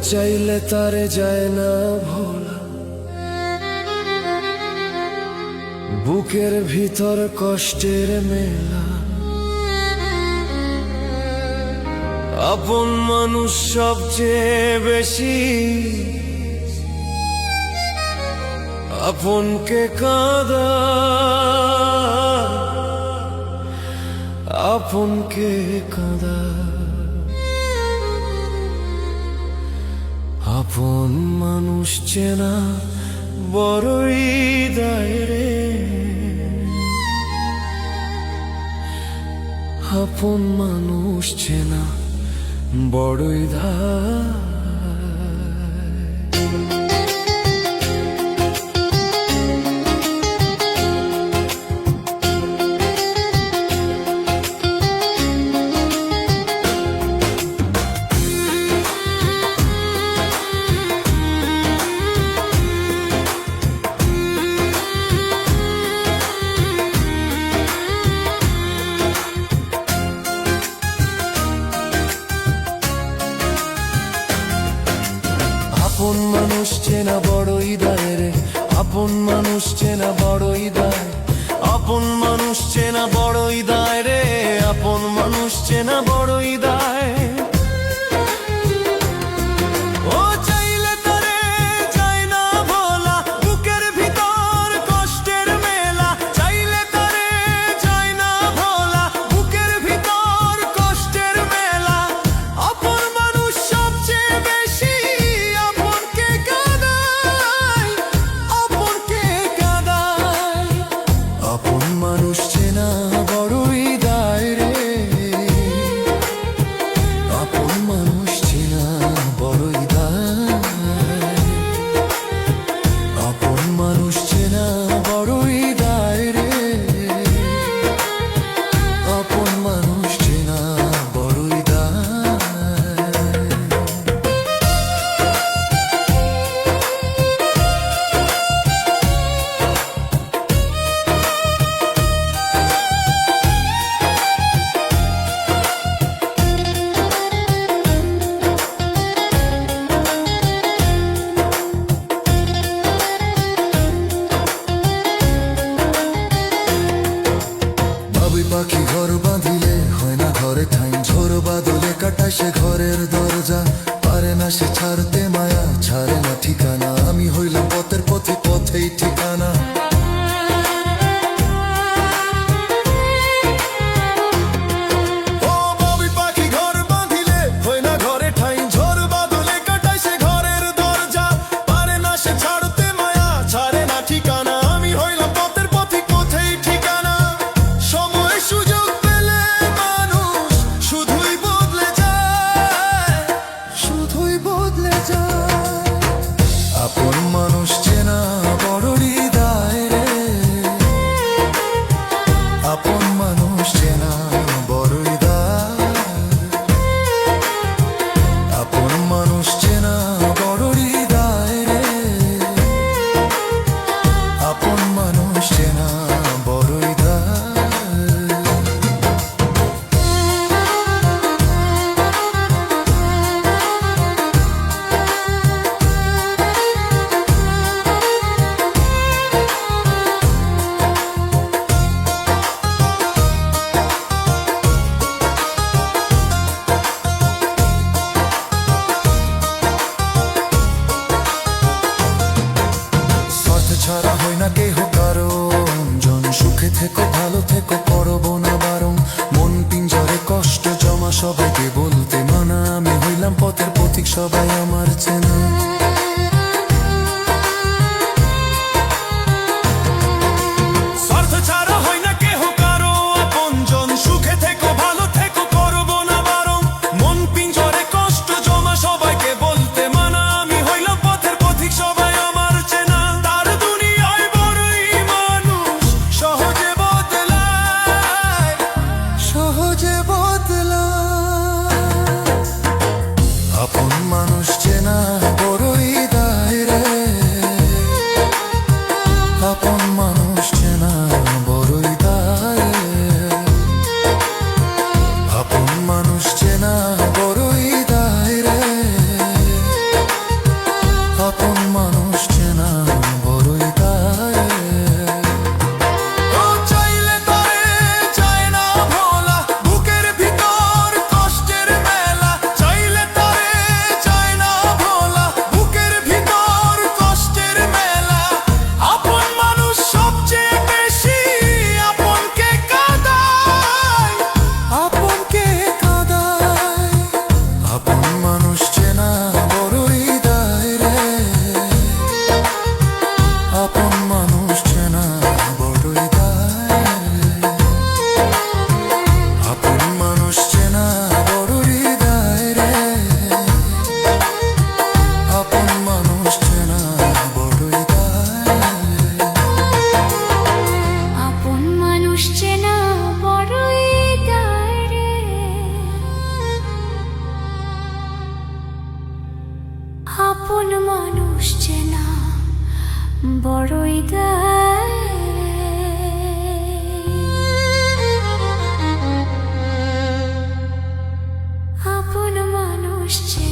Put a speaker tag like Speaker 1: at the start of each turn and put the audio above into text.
Speaker 1: চাইলে তারে যায় না ভোলা, বুকের ভিতর কষ্টের মেলা। আপন মানুষ সবচেয়ে বেশি আপনকে কাঁদা, আপনকে কাঁদা। আপন মানুষ চেনা বড়ই দায় রে, আপন মানুষ চেনা বড়ই দায়। আপন মানুষ চেনা বড়ই দায় রে, আপন মানুষ চেনা বড়ই দায়। আপন মানুষ চেনা বড়ই দায় রে, আপন মানুষ চেনা বড়ই দায়। ও চাইলে তারে যায় না ভোলা, বুকের ভিতর কষ্টের মেলা। চাইলে তারে যায় না ভোলা, বুকের ভিতর কষ্টের মেলা। আপন মানুষ সবচেয়ে বেশি আপনকে কাঁদায়, আপনকে কাঁদায়। আপন মানুষ চেনা বড়ই দায় রে, আপন মানুষ চেনা বড়ই দায়। আপন মানুষ চেনা বড়ই দায় রে, আপন মানুষ চেনা বড়ই দায়। বাবুই পাখি ঘর বাঁধিলে হয় না ঘরে ঠাই, ঝোর বাদলে কাটায় সে ঘরের দরজা। পারে না সে ছাড়তে মায়া, ছাড়ে না ঠিকানা। আমি হইলাম পথের পথে, পথেই ঠিকানা। ও বাবুই পাখি ঘর বাঁধিলে হয় না ঘরে ঠাই, ঝোর বাদলে কাটায় সে ঘরের দরজা। পারে না সে ছাড়তে মায়া, ছাড়ে না ঠিকানা। আমি হইলাম পথের পথে, পথেই ঠিকানা। সময় সুযোগ পেলে মানুষ শুধুই বদলে যায়, শুধুই বদলে যায়। আপন মানুষ চেনা বড়ই দায় রে, আপন মানুষ চেনা বড়ই দায়। আপন মানুষ চেনা বড়ই দায় রে, আপন মানুষ চেনা বড়ই দায়। স্বার্থ ছাড়া হয় না কেহ কারণ, জন সুখে থেকো ভালো থেকো করব না বারণ। মন পিঞ্জরে কষ্ট জমা সবাইকে বলতে মানা, আমি হইলাম পথের পথিক সবাই আমার চেনা। স্বার্থ ছাড়া হয় না কেহ কারো আপনজন, সুখে থেকো ভালো থেকো করব না বারণ। মন পিঞ্জরে কষ্ট জমা সবাইকে বলতে মানা, আমি হইলাম পথের পথিক সবাই আমার চেনা। তার দুনিয়ায় বড়ই মানুষ সহজে বদলায়, সহজে বদলায়। আপন মানুষ চেনা
Speaker 2: আপন মানুষ চেনা বড়ই দেয়। আপন মানুষ চেনা